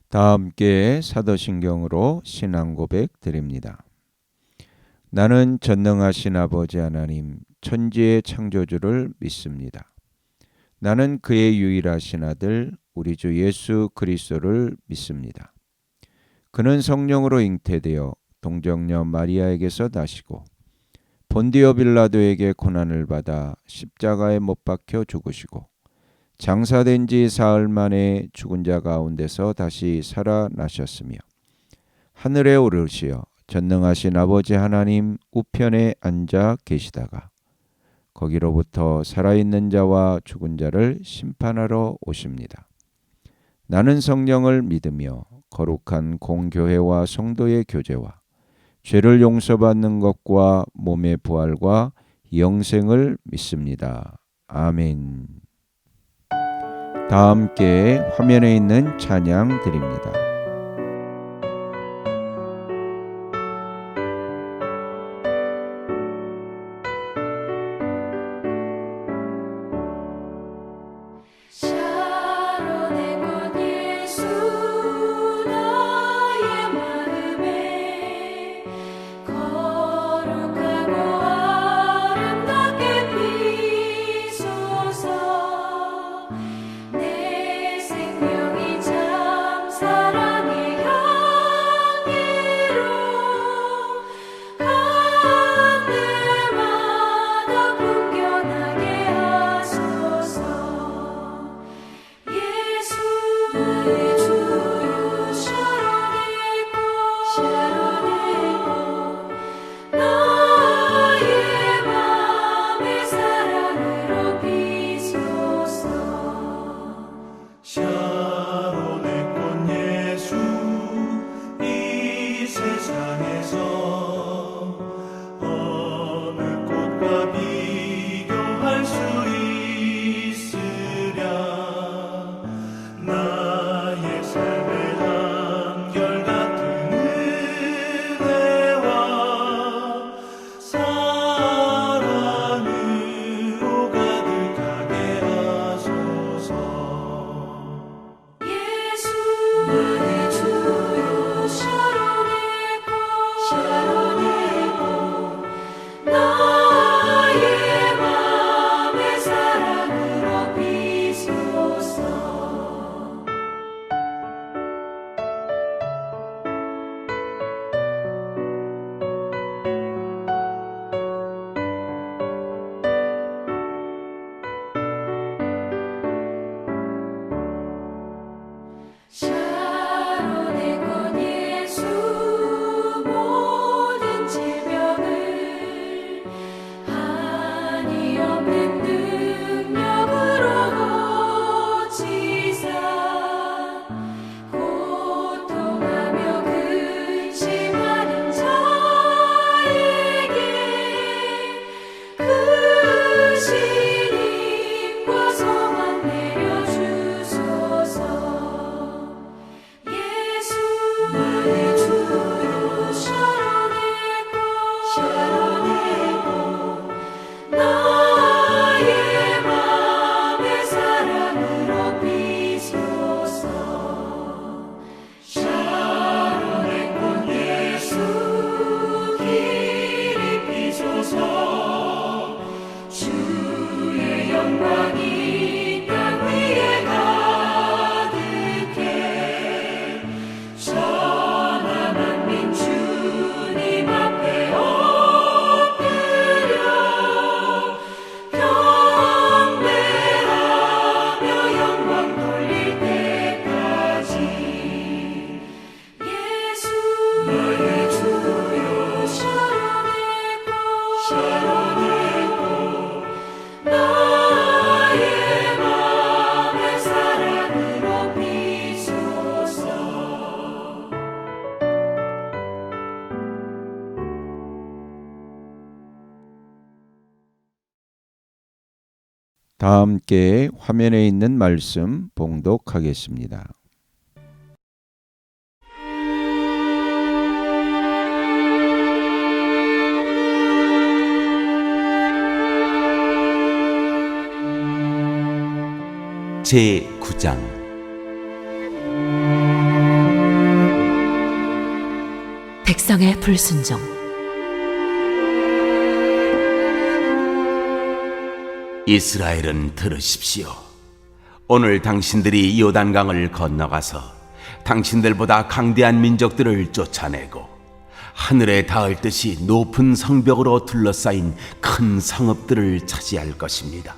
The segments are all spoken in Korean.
다 함께 사도신경으로 신앙 고백 드립니다. 나는 전능하신 아버지 하나님 천지의 창조주를 믿습니다. 나는 그의 유일하신 아들 우리 주 예수 그리스도를 믿습니다. 그는 성령으로 잉태되어 동정녀 마리아에게서 나시고 본디오 빌라도에게 고난을 받아 십자가에 못 박혀 죽으시고 장사된 지 사흘 만에 죽은 자 가운데서 다시 살아나셨으며 하늘에 오르시어 전능하신 아버지 하나님 우편에 앉아 계시다가 거기로부터 살아있는 자와 죽은 자를 심판하러 오십니다. 나는 성령을 믿으며 거룩한 공교회와 성도의 교제와 죄를 용서받는 것과 몸의 부활과 영생을 믿습니다. 아멘. 다 함께 화면에 있는 찬양 드립니다. 다 함께 화면에 있는 말씀 봉독하겠습니다. 제9장 백성의 불순종. 이스라엘은 들으십시오. 오늘 당신들이 요단강을 건너가서 당신들보다 강대한 민족들을 쫓아내고 하늘에 닿을 듯이 높은 성벽으로 둘러싸인 큰 성읍들을 차지할 것입니다.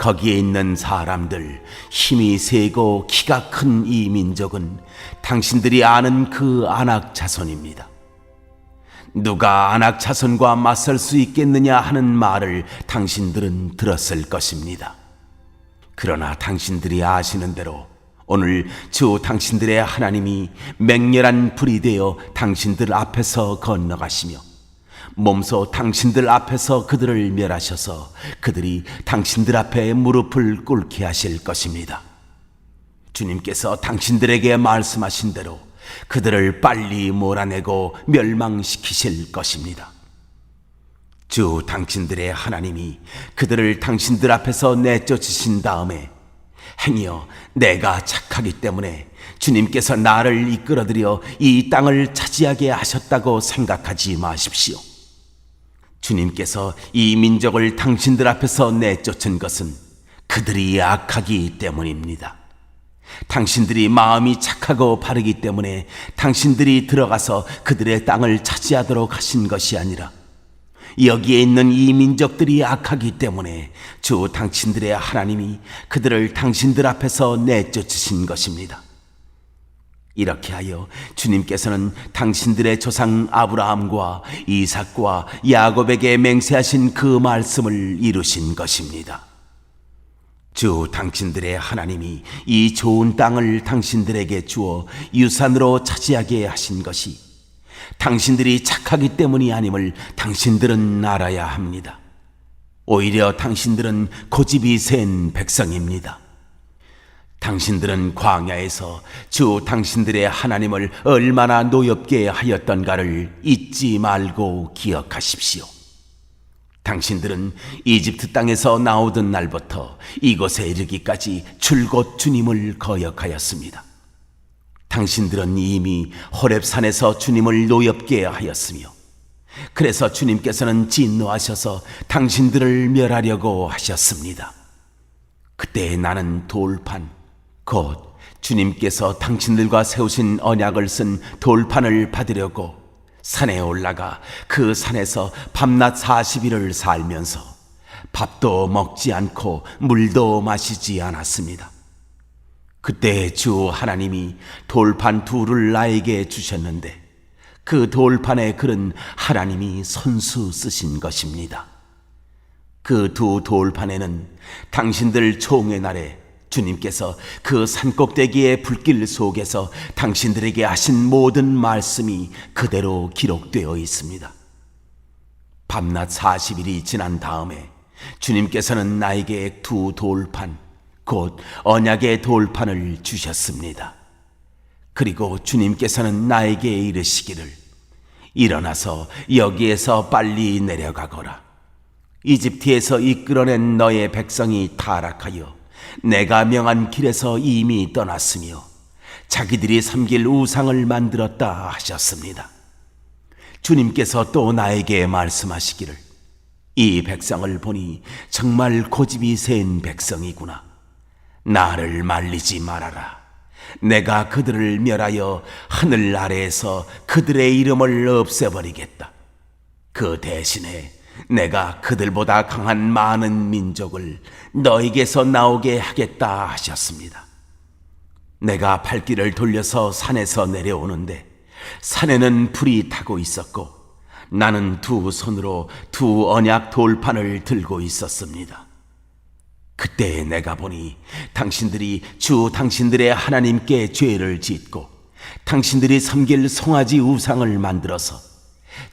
거기에 있는 사람들, 힘이 세고 키가 큰 이 민족은 당신들이 아는 그 아낙 자손입니다. 누가 아낙 자손과 맞설 수 있겠느냐 하는 말을 당신들은 들었을 것입니다. 그러나 당신들이 아시는 대로 오늘 주 당신들의 하나님이 맹렬한 불이 되어 당신들 앞에서 건너가시며 몸소 당신들 앞에서 그들을 멸하셔서 그들이 당신들 앞에 무릎을 꿇게 하실 것입니다. 주님께서 당신들에게 말씀하신 대로 그들을 빨리 몰아내고 멸망시키실 것입니다. 주 당신들의 하나님이 그들을 당신들 앞에서 내쫓으신 다음에 행여 내가 착하기 때문에 주님께서 나를 이끌어들여 이 땅을 차지하게 하셨다고 생각하지 마십시오. 주님께서 이 민족을 당신들 앞에서 내쫓은 것은 그들이 악하기 때문입니다. 당신들이 마음이 착하고 바르기 때문에 당신들이 들어가서 그들의 땅을 차지하도록 하신 것이 아니라 여기에 있는 이 민족들이 악하기 때문에 주 당신들의 하나님이 그들을 당신들 앞에서 내쫓으신 것입니다. 이렇게 하여 주님께서는 당신들의 조상 아브라함과 이삭과 야곱에게 맹세하신 그 말씀을 이루신 것입니다. 주 당신들의 하나님이 이 좋은 땅을 당신들에게 주어 유산으로 차지하게 하신 것이 당신들이 착하기 때문이 아님을 당신들은 알아야 합니다. 오히려 당신들은 고집이 센 백성입니다. 당신들은 광야에서 주 당신들의 하나님을 얼마나 노엽게 하였던가를 잊지 말고 기억하십시오. 당신들은 이집트 땅에서 나오던 날부터 이곳에 이르기까지 줄곧 주님을 거역하였습니다. 당신들은 이미 호렙산에서 주님을 노엽게 하였으며 그래서 주님께서는 진노하셔서 당신들을 멸하려고 하셨습니다. 그때 나는 돌판, 곧 주님께서 당신들과 세우신 언약을 쓴 돌판을 받으려고 산에 올라가 그 산에서 밤낮 40일을 살면서 밥도 먹지 않고 물도 마시지 않았습니다. 그때 주 하나님이 돌판 둘을 나에게 주셨는데 그 돌판의 글은 하나님이 손수 쓰신 것입니다. 그 두 돌판에는 당신들 총회 날에 주님께서 그 산꼭대기의 불길 속에서 당신들에게 하신 모든 말씀이 그대로 기록되어 있습니다. 밤낮 40일이 지난 다음에 주님께서는 나에게 두 돌판, 곧 언약의 돌판을 주셨습니다. 그리고 주님께서는 나에게 이르시기를 일어나서 여기에서 빨리 내려가거라. 이집트에서 이끌어낸 너의 백성이 타락하여 내가 명한 길에서 이미 떠났으며 자기들이 섬길 우상을 만들었다 하셨습니다. 주님께서 또 나에게 말씀하시기를 이 백성을 보니 정말 고집이 센 백성이구나. 나를 말리지 말아라. 내가 그들을 멸하여 하늘 아래에서 그들의 이름을 없애버리겠다. 그 대신에 내가 그들보다 강한 많은 민족을 너에게서 나오게 하겠다 하셨습니다. 내가 발길을 돌려서 산에서 내려오는데 산에는 불이 타고 있었고 나는 두 손으로 두 언약 돌판을 들고 있었습니다. 그때 내가 보니 당신들이 주 당신들의 하나님께 죄를 짓고 당신들이 섬길 송아지 우상을 만들어서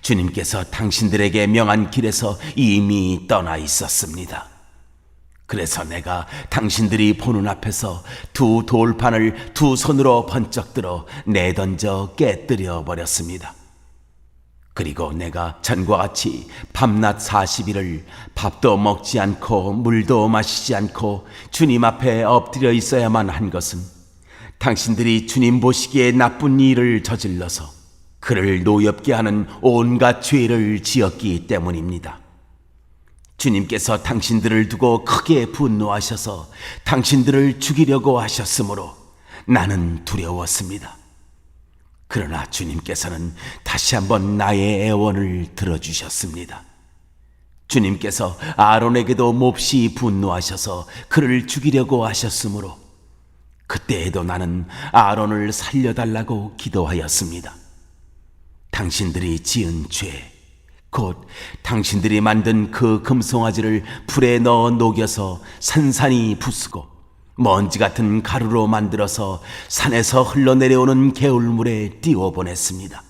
주님께서 당신들에게 명한 길에서 이미 떠나 있었습니다. 그래서 내가 당신들이 보는 앞에서 두 돌판을 두 손으로 번쩍 들어 내던져 깨뜨려 버렸습니다. 그리고 내가 전과 같이 밤낮 40일을 밥도 먹지 않고 물도 마시지 않고 주님 앞에 엎드려 있어야만 한 것은 당신들이 주님 보시기에 나쁜 일을 저질러서 그 그를 노엽게 하는 온갖 죄를 지었기 때문입니다. 주님께서 당신들을 두고 크게 분노하셔서 당신들을 죽이려고 하셨으므로 나는 두려웠습니다. 그러나 주님께서는 다시 한번 나의 애원을 들어주셨습니다. 주님께서 아론에게도 몹시 분노하셔서 그를 죽이려고 하셨으므로 그때에도 나는 아론을 살려달라고 기도하였습니다. 당신들이 지은 죄, 곧 당신들이 만든 그 금송아지를 불에 넣어 녹여서 산산이 부수고 먼지 같은 가루로 만들어서 산에서 흘러내려오는 개울물에 띄워보냈습니다.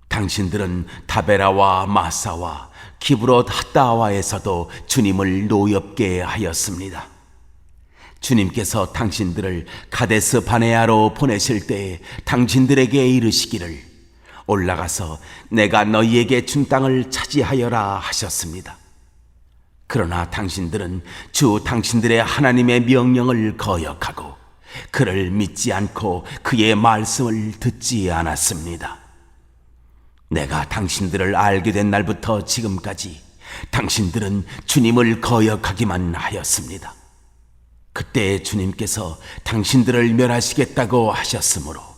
당신들은 다베라와 마사와 기브롯 핫다와에서도 주님을 노엽게 하였습니다. 주님께서 당신들을 가데스 바네아로 보내실 때에 당신들에게 이르시기를 올라가서 내가 너희에게 준 땅을 차지하여라 하셨습니다. 그러나 당신들은 주 당신들의 하나님의 명령을 거역하고 그를 믿지 않고 그의 말씀을 듣지 않았습니다. 내가 당신들을 알게 된 날부터 지금까지 당신들은 주님을 거역하기만 하였습니다. 그때 주님께서 당신들을 멸하시겠다고 하셨으므로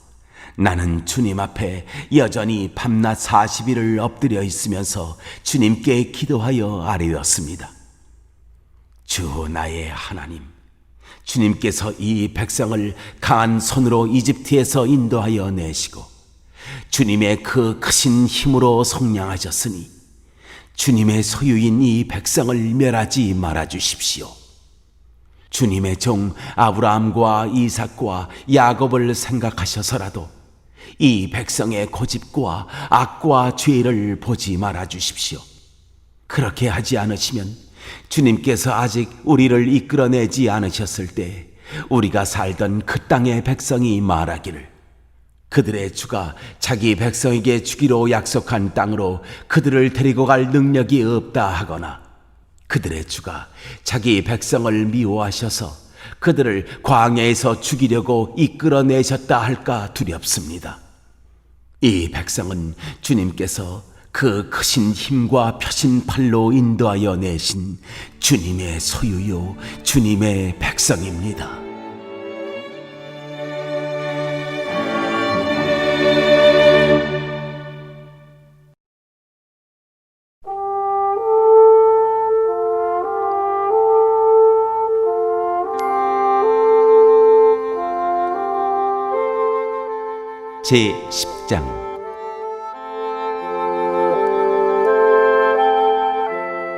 나는 주님 앞에 여전히 밤낮 40일을 엎드려 있으면서 주님께 기도하여 아뢰었습니다. 주 나의 하나님, 주님께서 이 백성을 강한 손으로 이집트에서 인도하여 내시고 주님의 그 크신 힘으로 속량하셨으니 주님의 소유인 이 백성을 멸하지 말아 주십시오. 주님의 종 아브라함과 이삭과 야곱을 생각하셔서라도 이 백성의 고집과 악과 죄를 보지 말아 주십시오. 그렇게 하지 않으시면 주님께서 아직 우리를 이끌어내지 않으셨을 때 우리가 살던 그 땅의 백성이 말하기를 그들의 주가 자기 백성에게 주기로 약속한 땅으로 그들을 데리고 갈 능력이 없다 하거나 그들의 주가 자기 백성을 미워하셔서 그들을 광야에서 죽이려고 이끌어내셨다 할까 두렵습니다. 이 백성은 주님께서 그 크신 힘과 펴신 팔로 인도하여 내신 주님의 소유요 주님의 백성입니다. 제10장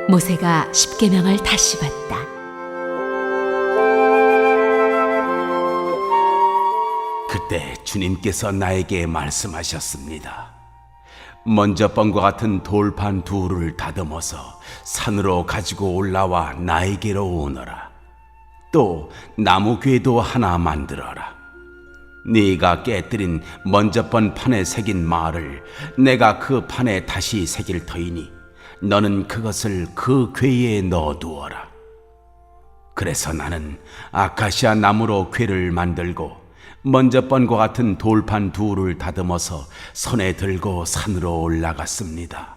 모세가 십계명을 다시 받다. 그때 주님께서 나에게 말씀하셨습니다. 먼저 번과 같은 돌판 둘을 다듬어서 산으로 가지고 올라와 나에게로 오너라. 또 나무 궤도 하나 만들어라. 네가 깨뜨린 먼저 번 판에 새긴 말을 내가 그 판에 다시 새길 터이니 너는 그것을 그 궤에 넣어두어라. 그래서 나는 아카시아 나무로 궤를 만들고 먼저 번과 같은 돌판 둘을 다듬어서 손에 들고 산으로 올라갔습니다.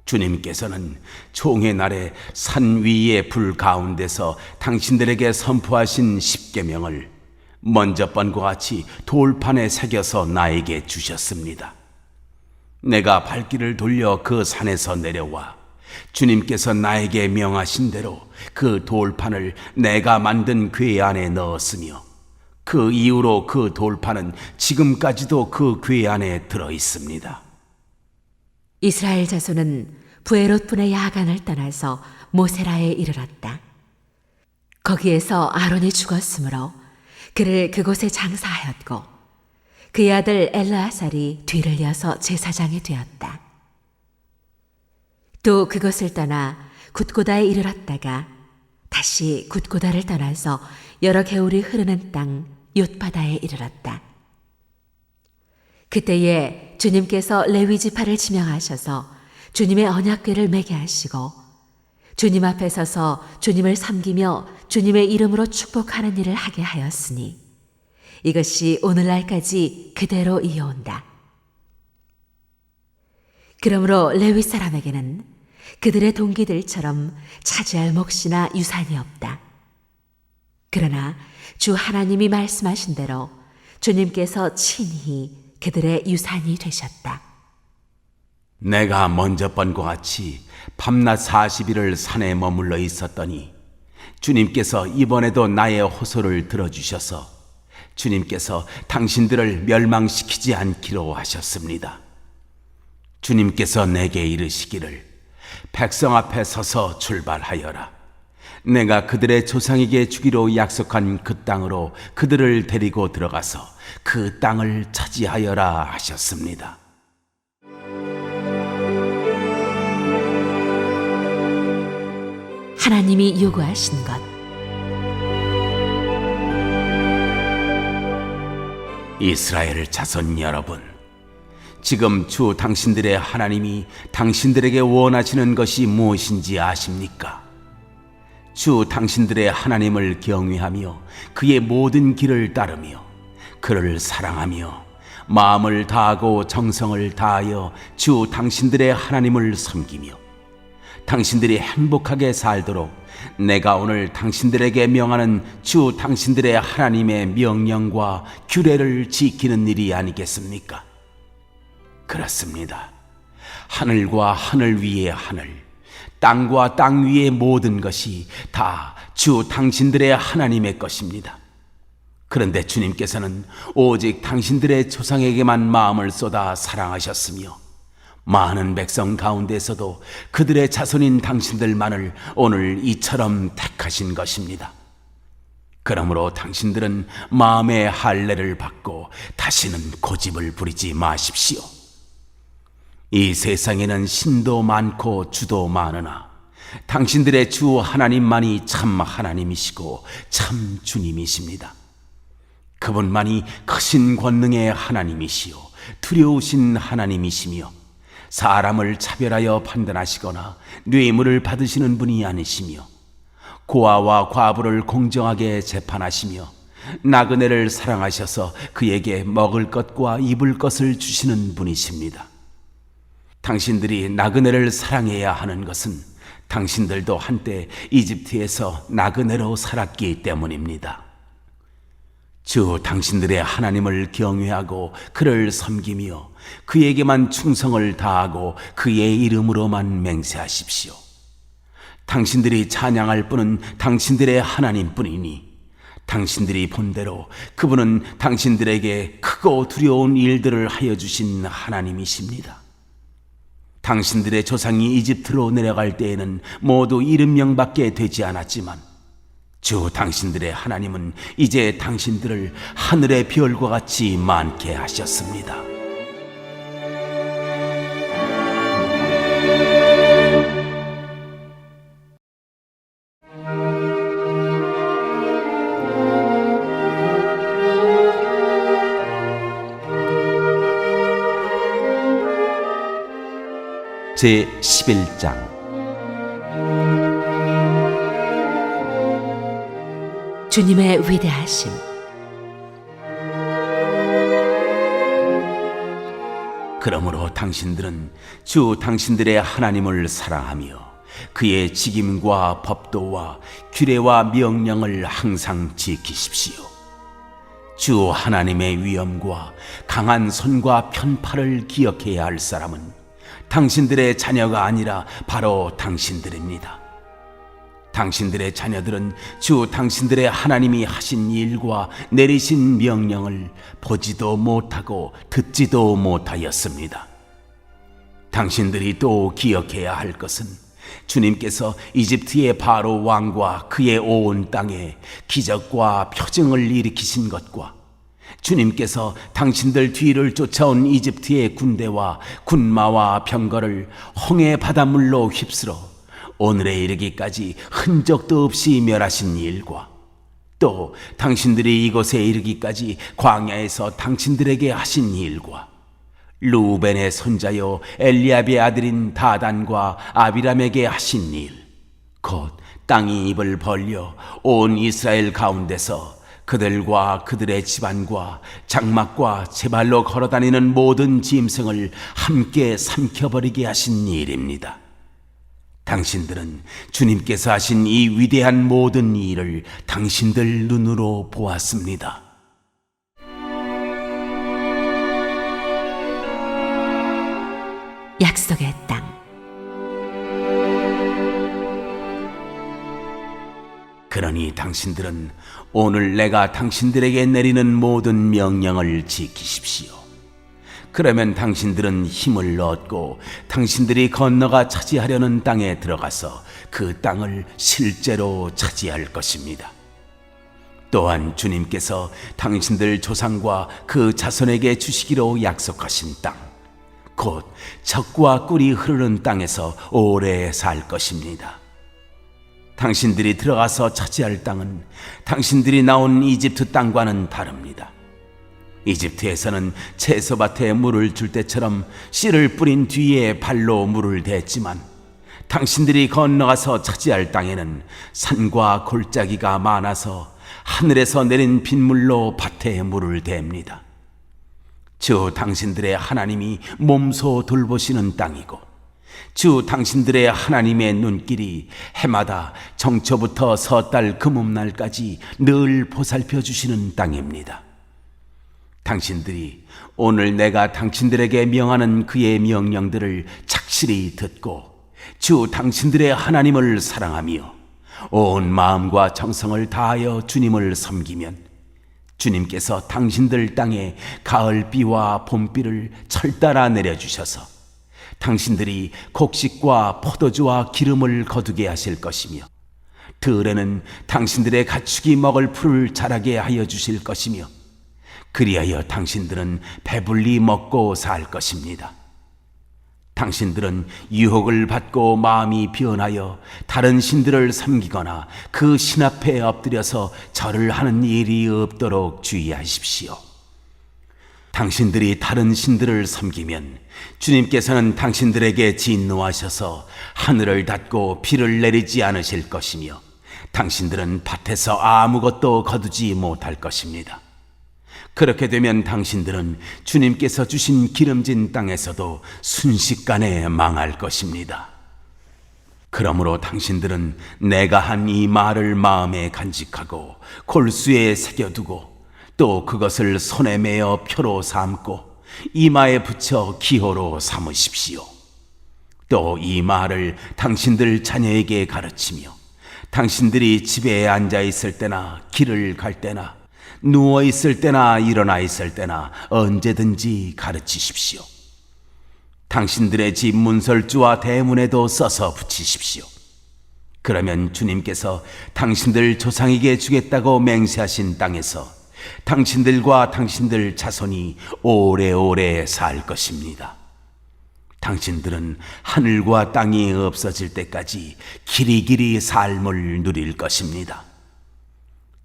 주님께서는 총회 날에 산 위의 불 가운데서 당신들에게 선포하신 십계명을 먼저 번과 같이 돌판에 새겨서 나에게 주셨습니다. 내가 발길을 돌려 그 산에서 내려와 주님께서 나에게 명하신 대로 그 돌판을 내가 만든 궤 안에 넣었으며 그 이후로 그 돌판은 지금까지도 그 궤 안에 들어 있습니다. 이스라엘 자손은 부에롯 분의 야간을 떠나서 모세라에 이르렀다. 거기에서 아론이 죽었으므로 그를 그곳에 장사하였고 그의 아들 엘르아살이 뒤를 이어서 제사장이 되었다. 또 그것을 떠나 굿고다에 이르렀다가 다시 굿고다를 떠나서 여러 개울이 흐르는 땅 욤바다에 이르렀다. 그때에 주님께서 레위 지파를 지명하셔서 주님의 언약궤를 매게 하시고 주님 앞에 서서 주님을 섬기며 주님의 이름으로 축복하는 일을 하게 하였으니 이것이 오늘날까지 그대로 이어온다. 그러므로 레위 사람에게는 그들의 동기들처럼 차지할 몫이나 유산이 없다. 그러나 주 하나님이 말씀하신 대로 주님께서 친히 그들의 유산이 되셨다. 내가 먼저 번과 같이 밤낮 40일을 산에 머물러 있었더니 주님께서 이번에도 나의 호소를 들어주셔서 주님께서 당신들을 멸망시키지 않기로 하셨습니다. 주님께서 내게 이르시기를 백성 앞에 서서 출발하여라. 내가 그들의 조상에게 주기로 약속한 그 땅으로 그들을 데리고 들어가서 그 땅을 차지하여라 하셨습니다. 하나님이 요구하신 것. 이스라엘 자손 여러분, 지금 주 당신들의 하나님이 당신들에게 원하시는 것이 무엇인지 아십니까? 주 당신들의 하나님을 경외하며 그의 모든 길을 따르며 그를 사랑하며 마음을 다하고 정성을 다하여 주 당신들의 하나님을 섬기며 당신들이 행복하게 살도록 내가 오늘 당신들에게 명하는 주 당신들의 하나님의 명령과 규례를 지키는 일이 아니겠습니까? 그렇습니다. 하늘과 하늘 위의 하늘, 땅과 땅 위의 모든 것이 다 주 당신들의 하나님의 것입니다. 그런데 주님께서는 오직 당신들의 조상에게만 마음을 쏟아 사랑하셨으며 많은 백성 가운데서도 그들의 자손인 당신들만을 오늘 이처럼 택하신 것입니다. 그러므로 당신들은 마음의 할례를 받고 다시는 고집을 부리지 마십시오. 이 세상에는 신도 많고 주도 많으나 당신들의 주 하나님만이 참 하나님이시고 참 주님이십니다. 그분만이 크신 권능의 하나님이시요 두려우신 하나님이시며 사람을 차별하여 판단하시거나 뇌물을 받으시는 분이 아니시며 고아와 과부를 공정하게 재판하시며 나그네를 사랑하셔서 그에게 먹을 것과 입을 것을 주시는 분이십니다. 당신들이 나그네를 사랑해야 하는 것은 당신들도 한때 이집트에서 나그네로 살았기 때문입니다. 주 당신들의 하나님을 경외하고 그를 섬기며 그에게만 충성을 다하고 그의 이름으로만 맹세하십시오. 당신들이 찬양할 분은 당신들의 하나님뿐이니 당신들이 본대로 그분은 당신들에게 크고 두려운 일들을 하여 주신 하나님이십니다. 당신들의 조상이 이집트로 내려갈 때에는 모두 70명밖에 되지 않았지만 주 당신들의 하나님은 이제 당신들을 하늘의 별과 같이 많게 하셨습니다. 제 11장 주님의 위대하심. 그러므로 당신들은 주 당신들의 하나님을 사랑하며 그의 직임과 법도와 규례와 명령을 항상 지키십시오. 주 하나님의 위엄과 강한 손과 편팔을 기억해야 할 사람은 당신들의 자녀가 아니라 바로 당신들입니다. 당신들의 자녀들은 주 당신들의 하나님이 하신 일과 내리신 명령을 보지도 못하고 듣지도 못하였습니다. 당신들이 또 기억해야 할 것은 주님께서 이집트의 바로 왕과 그의 온 땅에 기적과 표징을 일으키신 것과 주님께서 당신들 뒤를 쫓아온 이집트의 군대와 군마와 병거를 홍해 바닷물로 휩쓸어 오늘에 이르기까지 흔적도 없이 멸하신 일과 또 당신들이 이곳에 이르기까지 광야에서 당신들에게 하신 일과 루벤의 손자요 엘리압의 아들인 다단과 아비람에게 하신 일, 곧 땅이 입을 벌려 온 이스라엘 가운데서 그들과 그들의 집안과 장막과 제발로 걸어다니는 모든 짐승을 함께 삼켜버리게 하신 일입니다. 당신들은 주님께서 하신 이 위대한 모든 일을 당신들 눈으로 보았습니다. 약속의 땅. 그러니 당신들은 오늘 내가 당신들에게 내리는 모든 명령을 지키십시오. 그러면 당신들은 힘을 얻고 당신들이 건너가 차지하려는 땅에 들어가서 그 땅을 실제로 차지할 것입니다. 또한 주님께서 당신들 조상과 그 자손에게 주시기로 약속하신 땅, 곧 젖과 꿀이 흐르는 땅에서 오래 살 것입니다. 당신들이 들어가서 차지할 땅은 당신들이 나온 이집트 땅과는 다릅니다. 이집트에서는 채소밭에 물을 줄 때처럼 씨를 뿌린 뒤에 발로 물을 댔지만, 당신들이 건너가서 차지할 땅에는 산과 골짜기가 많아서 하늘에서 내린 빗물로 밭에 물을 댑니다. 주 당신들의 하나님이 몸소 돌보시는 땅이고, 주 당신들의 하나님의 눈길이 해마다 정초부터 섣달 금음날까지 늘 보살펴 주시는 땅입니다. 당신들이 오늘 내가 당신들에게 명하는 그의 명령들을 착실히 듣고 주 당신들의 하나님을 사랑하며 온 마음과 정성을 다하여 주님을 섬기면, 주님께서 당신들 땅에 가을비와 봄비를 철따라 내려주셔서 당신들이 곡식과 포도주와 기름을 거두게 하실 것이며, 들에는 당신들의 가축이 먹을 풀을 자라게 하여 주실 것이며, 그리하여 당신들은 배불리 먹고 살 것입니다. 당신들은 유혹을 받고 마음이 변하여 다른 신들을 섬기거나 그 신 앞에 엎드려서 절을 하는 일이 없도록 주의하십시오. 당신들이 다른 신들을 섬기면 주님께서는 당신들에게 진노하셔서 하늘을 닫고 비를 내리지 않으실 것이며, 당신들은 밭에서 아무것도 거두지 못할 것입니다. 그렇게 되면 당신들은 주님께서 주신 기름진 땅에서도 순식간에 망할 것입니다. 그러므로 당신들은 내가 한 이 말을 마음에 간직하고 골수에 새겨두고, 또 그것을 손에 메어 표로 삼고 이마에 붙여 기호로 삼으십시오. 또 이 말을 당신들 자녀에게 가르치며, 당신들이 집에 앉아 있을 때나 길을 갈 때나 누워 있을 때나 일어나 있을 때나 언제든지 가르치십시오. 당신들의 집 문설주와 대문에도 써서 붙이십시오. 그러면 주님께서 당신들 조상에게 주겠다고 맹세하신 땅에서 당신들과 당신들 자손이 오래오래 살 것입니다. 당신들은 하늘과 땅이 없어질 때까지 길이길이 삶을 누릴 것입니다.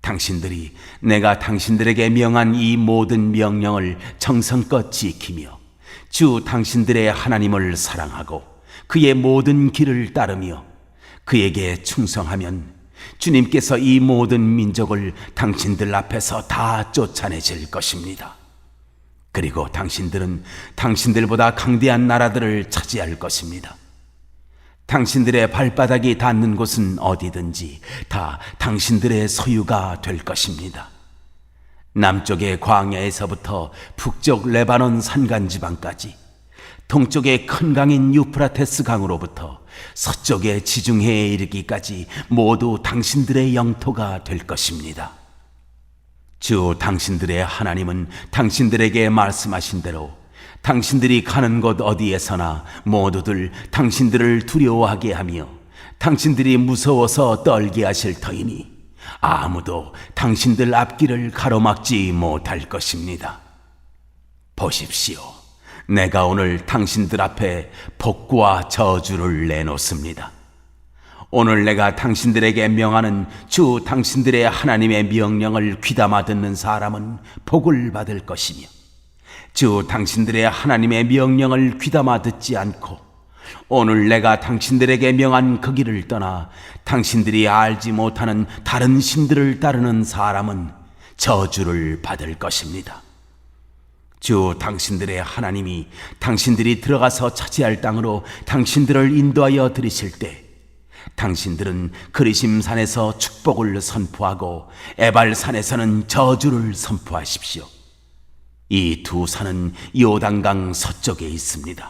당신들이 내가 당신들에게 명한 이 모든 명령을 정성껏 지키며 주 당신들의 하나님을 사랑하고 그의 모든 길을 따르며 그에게 충성하면, 주님께서 이 모든 민족을 당신들 앞에서 다 쫓아내실 것입니다. 그리고 당신들은 당신들보다 강대한 나라들을 차지할 것입니다. 당신들의 발바닥이 닿는 곳은 어디든지 다 당신들의 소유가 될 것입니다. 남쪽의 광야에서부터 북쪽 레바논 산간지방까지, 동쪽의 큰 강인 유프라테스 강으로부터 서쪽의 지중해에 이르기까지 모두 당신들의 영토가 될 것입니다. 주 당신들의 하나님은 당신들에게 말씀하신 대로 당신들이 가는 곳 어디에서나 모두들 당신들을 두려워하게 하며 당신들이 무서워서 떨게 하실 터이니 아무도 당신들 앞길을 가로막지 못할 것입니다. 보십시오. 내가 오늘 당신들 앞에 복과 저주를 내놓습니다. 오늘 내가 당신들에게 명하는 주 당신들의 하나님의 명령을 귀담아 듣는 사람은 복을 받을 것이며, 주 당신들의 하나님의 명령을 귀담아 듣지 않고 오늘 내가 당신들에게 명한 그 길을 떠나 당신들이 알지 못하는 다른 신들을 따르는 사람은 저주를 받을 것입니다. 주 당신들의 하나님이 당신들이 들어가서 차지할 땅으로 당신들을 인도하여 들이실 때 당신들은 그리심산에서 축복을 선포하고 에발산에서는 저주를 선포하십시오. 이 두 산은 요단강 서쪽에 있습니다.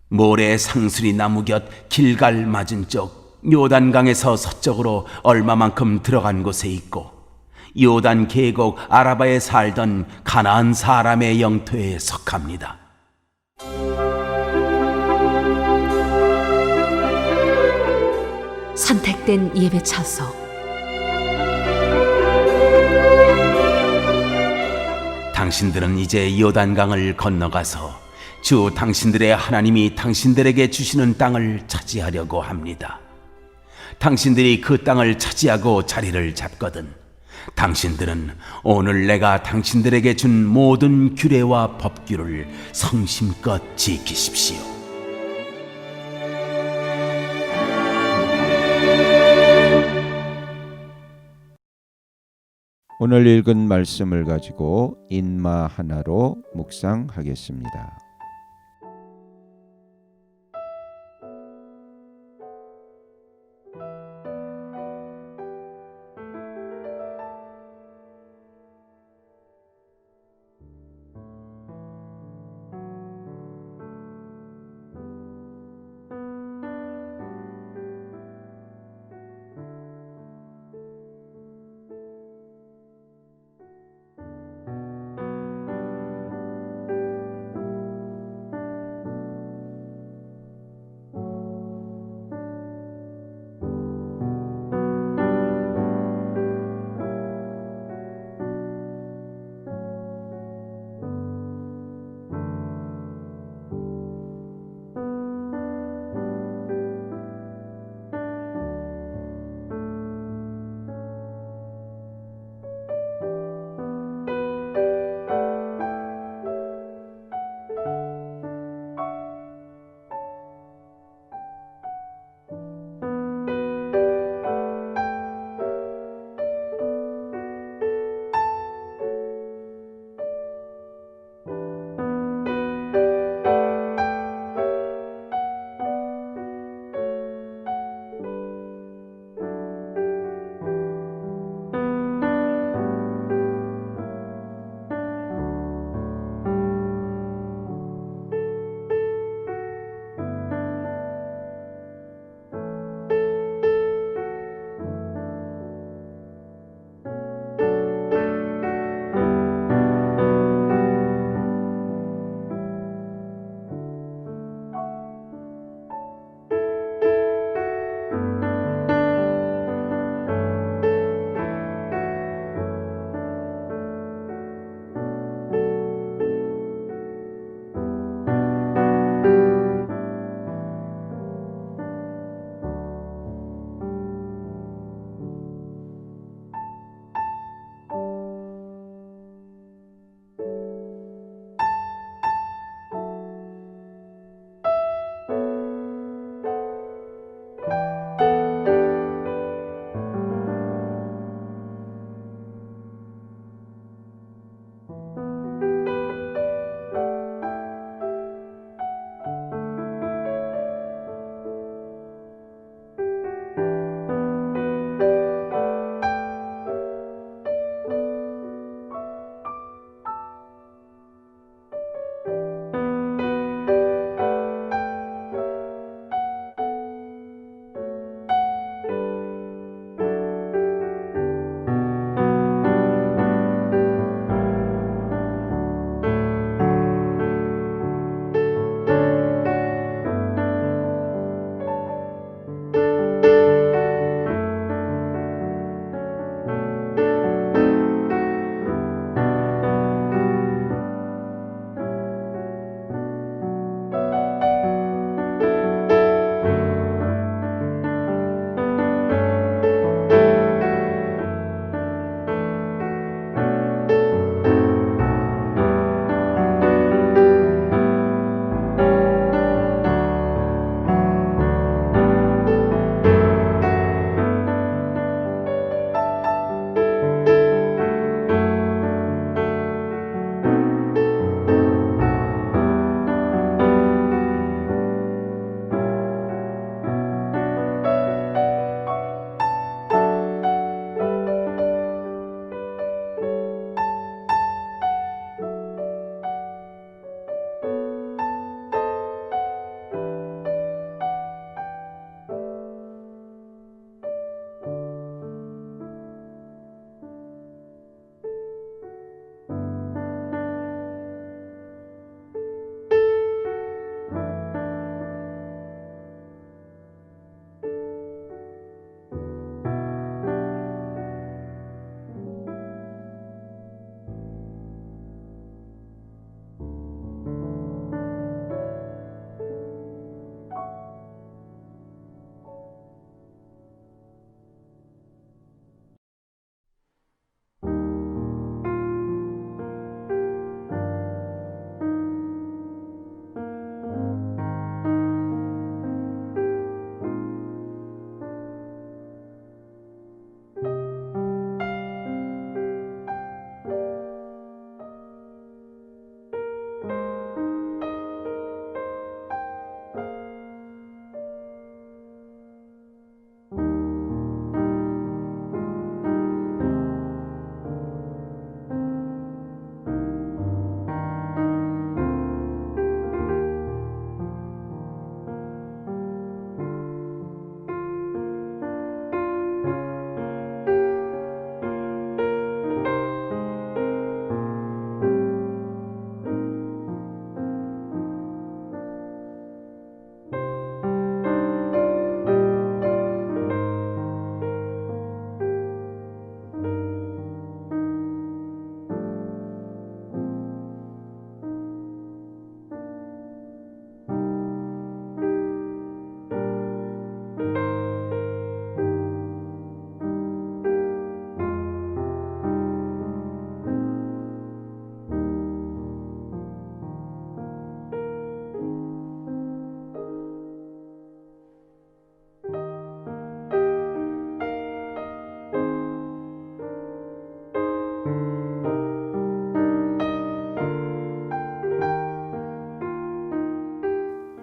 모래 상수리 나무 곁 길갈 맞은쪽 요단강에서 서쪽으로 얼마만큼 들어간 곳에 있고 요단 계곡 아라바에 살던 가나안 사람의 영토에 속합니다. 선택된 예배 처소. 당신들은 이제 요단강을 건너가서 주 당신들의 하나님이 당신들에게 주시는 땅을 차지하려고 합니다. 당신들이 그 땅을 차지하고 자리를 잡거든 당신들은 오늘 내가 당신들에게 준 모든 규례와 법규를 성심껏 지키십시오. 오늘 읽은 말씀을 가지고 인마 하나로 묵상하겠습니다.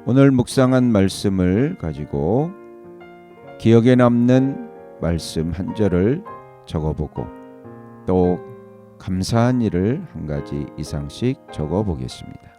오늘 묵상한 말씀을 가지고 기억에 남는 말씀 한 절을 적어보고 또 감사한 일을 한 가지 이상씩 적어보겠습니다.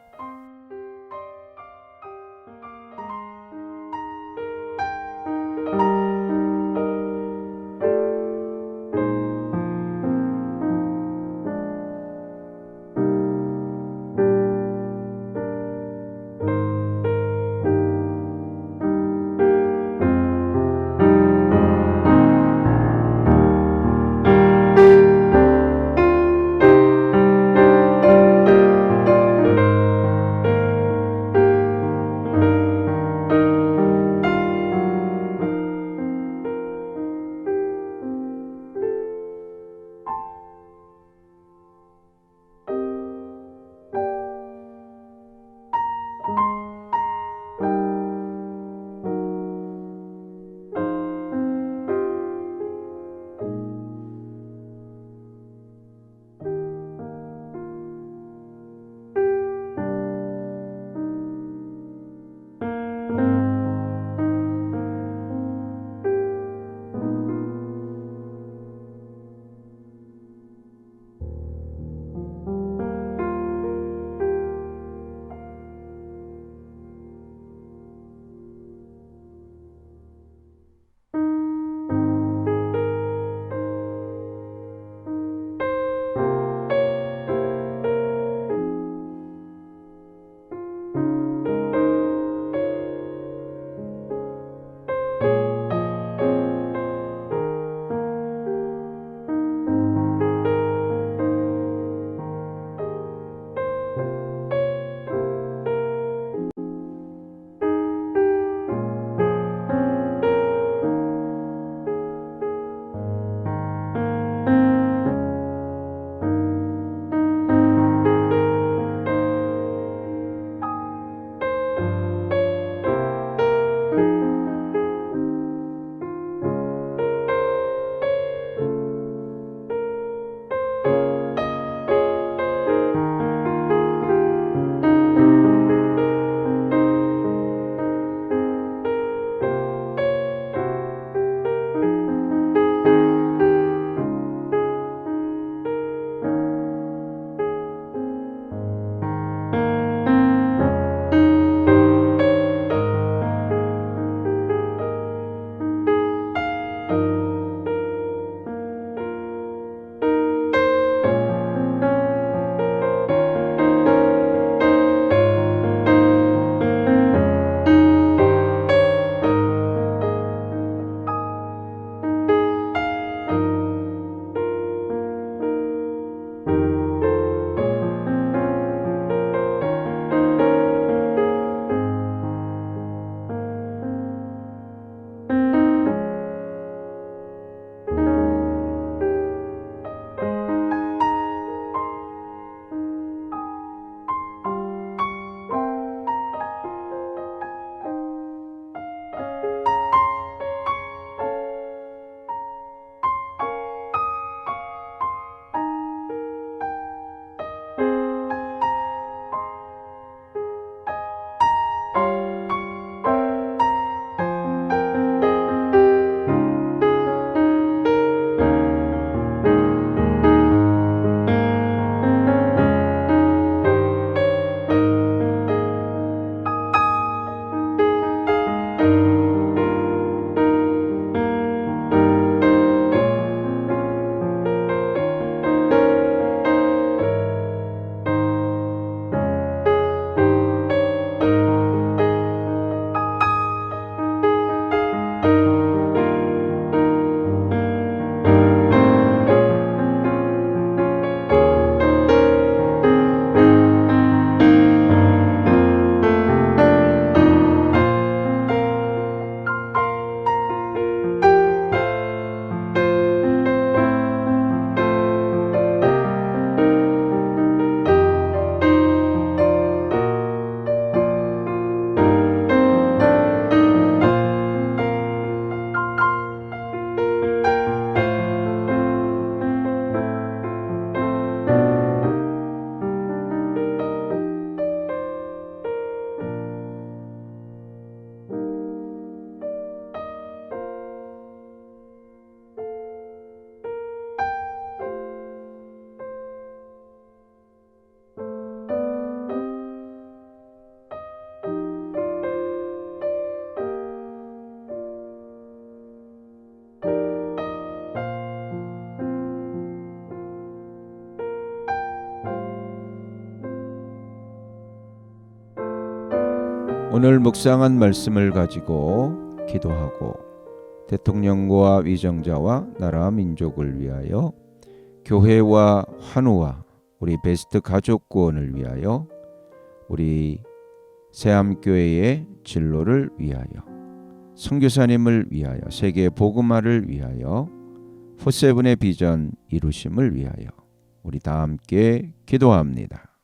오늘 묵상한 말씀을 가지고 기도하고 대통령과 위정자와 나라 민족을 위하여 교회와 환우와 우리 베스트 가족 구원을 위하여 우리 새암교회의 진로를 위하여 선교사님을 위하여 세계 복음화를 위하여 포세븐의 비전 이루심을 위하여 우리 다 함께 기도합니다.